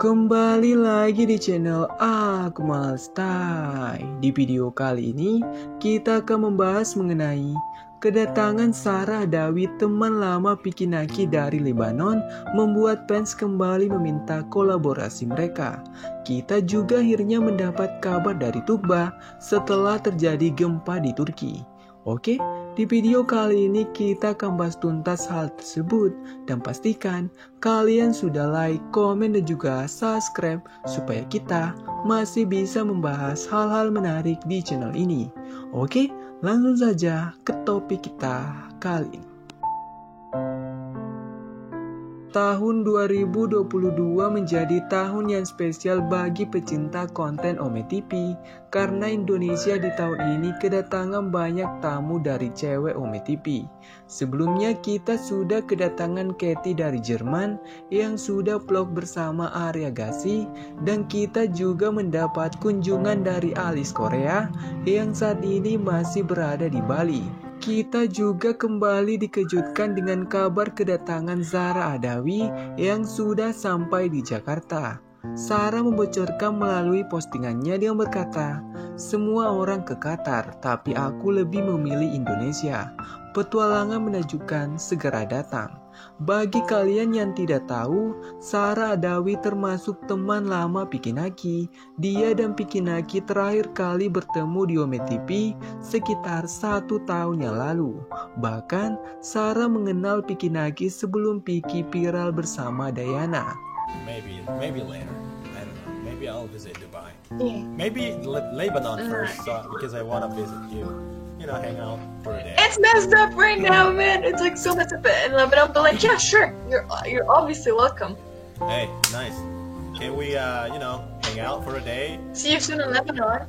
Kembali lagi di channel Akmal Style. Di video kali ini kita akan membahas mengenai kedatangan Sarah Adawi, teman lama Piki Naki dari Lebanon, membuat fans kembali meminta kolaborasi mereka. Kita juga akhirnya mendapat kabar dari Tuğba setelah terjadi gempa di Turki. Oke, di video kali ini kita akan bahas tuntas hal tersebut dan pastikan kalian sudah like, komen, dan juga subscribe supaya kita masih bisa membahas hal-hal menarik di channel ini. Oke, langsung saja ke topik kita kali ini. Tahun 2022 menjadi tahun yang spesial bagi pecinta konten Ome TV karena Indonesia di tahun ini kedatangan banyak tamu dari cewek Ome TV. Sebelumnya kita sudah kedatangan Katy dari Jerman yang sudah vlog bersama Arya Gasi, dan kita juga mendapat kunjungan dari Alice Korea yang saat ini masih berada di Bali. Kita juga kembali dikejutkan dengan kabar kedatangan Zara Adawi yang sudah sampai di Jakarta. Sarah membocorkan melalui postingannya dengan berkata, "Semua orang ke Qatar, tapi aku lebih memilih Indonesia. Petualangan menakjubkan segera datang." Bagi kalian yang tidak tahu, Sarah Adawi termasuk teman lama Piki Naki. Dia dan Piki Naki terakhir kali bertemu di Ome TV sekitar 1 tahun yang lalu. Bahkan Sarah mengenal Piki Naki sebelum Piki viral bersama Dayana. Maybe later. I don't know. Maybe I'll visit Dubai. Maybe Lebanon first, because I want to visit you. You know, hang out for a day. It's messed up right now, man. It's like so messed up in Lebanon, but like, yeah, sure. You're obviously welcome. Hey, nice. Can we, hang out for a day? See you soon in Lebanon.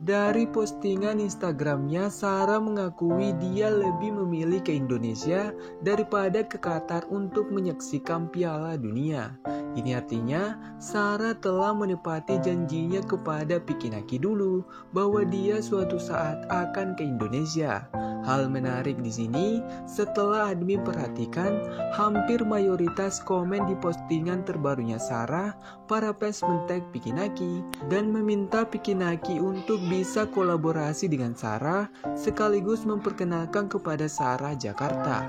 Dari postingan Instagramnya, Sarah mengakui dia lebih memilih ke Indonesia daripada ke Qatar untuk menyaksikan Piala Dunia. Ini artinya Sarah telah menepati janjinya kepada Piki Naki dulu bahwa dia suatu saat akan ke Indonesia. Hal menarik di sini, setelah admin perhatikan, hampir mayoritas komen di postingan terbarunya Sarah, para fans men-tag Piki Naki dan meminta Piki Naki untuk bisa kolaborasi dengan Sarah sekaligus memperkenalkan kepada Sarah Jakarta.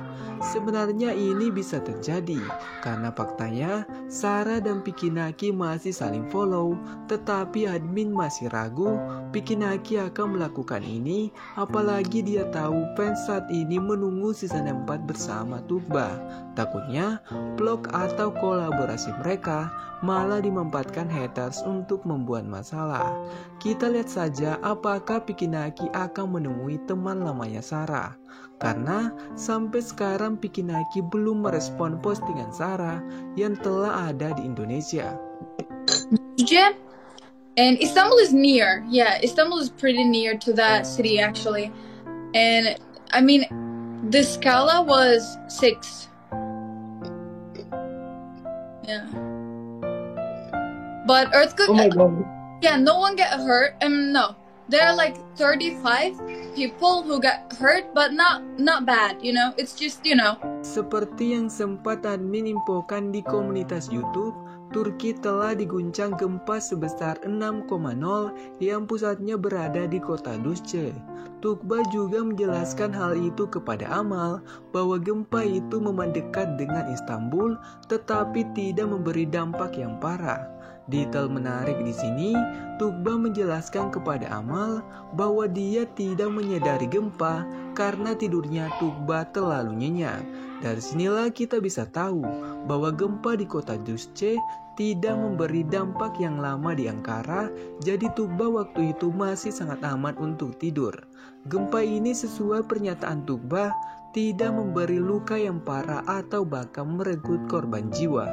Sebenarnya ini bisa terjadi karena faktanya Sarah dan Piki Naki masih saling follow, tetapi admin masih ragu Piki Naki akan melakukan ini, apalagi dia tahu fans saat ini menunggu season 4 bersama Tuğba. Takutnya vlog atau kolaborasi mereka malah dimanfaatkan haters untuk membuat masalah. Kita lihat saja apakah Piki Naki akan menemui teman lamanya Sarah. Karena sampai sekarang Piki Naki belum merespon postingan Sarah yang telah ada di Indonesia. And Istanbul is near. Yeah, Istanbul is pretty near to that city actually. And I mean, the scala was 6. Yeah. But earthquake. Oh my god. Yeah, no one get hurt. No, there are like 35 people who got hurt, but not bad. You know, it's just Seperti yang sempat admin infokan di komunitas YouTube, Turki telah diguncang gempa sebesar 6,0 yang pusatnya berada di kota Düzce. Tuğba juga menjelaskan hal itu kepada Amal bahwa gempa itu memang dekat dengan Istanbul tetapi tidak memberi dampak yang parah. Detail menarik di sini, Tuğba menjelaskan kepada Amal bahwa dia tidak menyadari gempa karena tidurnya Tuğba terlalu nyenyak. Dari sinilah kita bisa tahu bahwa gempa di kota Düzce tidak memberi dampak yang lama di Ankara, jadi Tuğba waktu itu masih sangat aman untuk tidur. Gempa ini sesuai pernyataan Tuğba tidak memberi luka yang parah atau bahkan merenggut korban jiwa.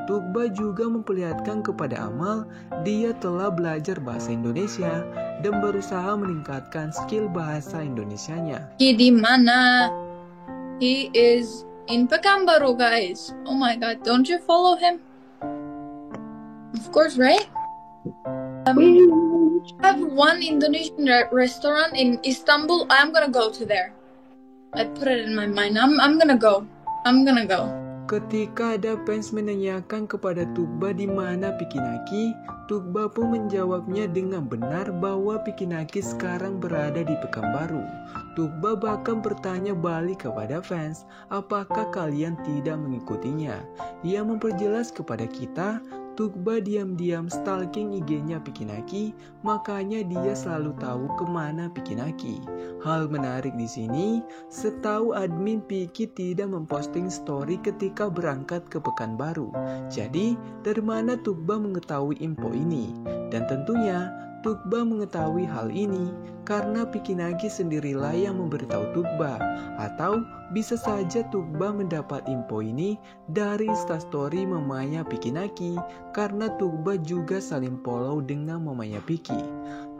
Tuğba juga memperlihatkan kepada Amal dia telah belajar bahasa Indonesia dan berusaha meningkatkan skill bahasa Indonesianya. Di mana? He is in Pekanbaru, guys. Oh my god, don't you follow him? Of course, right? I have one Indonesian restaurant in Istanbul. I'm gonna go to there. I put it in my mind. I'm gonna go. Ketika ada fans menanyakan kepada Tugba di mana Pikinaki, Tugba pun menjawabnya dengan benar bahwa Pikinaki sekarang berada di Pekanbaru. Tugba bahkan bertanya balik kepada fans, apakah kalian tidak mengikutinya? Ia memperjelas kepada kita, Tugba diam-diam stalking IG-nya Pikinaki, makanya dia selalu tahu kemana Pikinaki. Hal menarik di sini, setahu admin Piki tidak memposting story ketika berangkat ke Pekanbaru. Jadi, dari mana Tugba mengetahui info ini? Dan tentunya, Tugba mengetahui hal ini karena Pikinaki sendirilah yang memberitahu Tugba, atau bisa saja Tugba mendapat info ini dari instastory mamanya Pikinaki karena Tugba juga saling follow dengan mamanya Piki.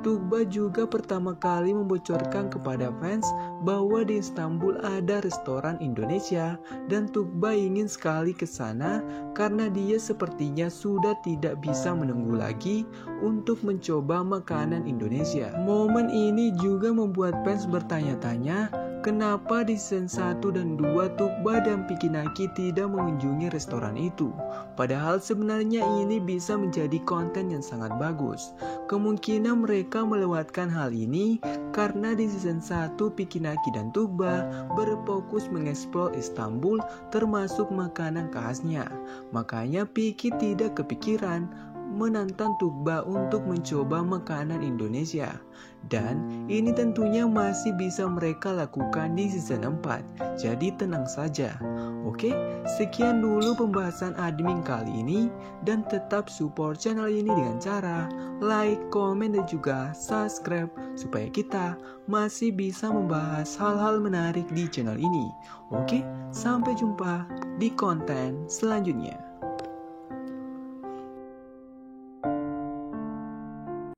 Tugba juga pertama kali membocorkan kepada fans bahwa di Istanbul ada restoran Indonesia dan Tugba ingin sekali ke sana karena dia sepertinya sudah tidak bisa menunggu lagi untuk mencoba makanan Indonesia. Momen ini juga membuat fans bertanya-tanya, kenapa di season 1 dan 2 Tugba dan Pikinaki tidak mengunjungi restoran itu? Padahal sebenarnya ini bisa menjadi konten yang sangat bagus. Kemungkinan mereka melewatkan hal ini karena di season 1 Pikinaki dan Tugba berfokus mengeksplor Istanbul termasuk makanan khasnya. Makanya Piki tidak kepikiran menantang Tugba untuk mencoba makanan Indonesia. Dan ini tentunya masih bisa mereka lakukan di season 4. Jadi tenang saja. Oke, sekian dulu pembahasan admin kali ini dan tetap support channel ini dengan cara like, komen dan juga subscribe supaya kita masih bisa membahas hal-hal menarik di channel ini. Oke, sampai jumpa di konten selanjutnya.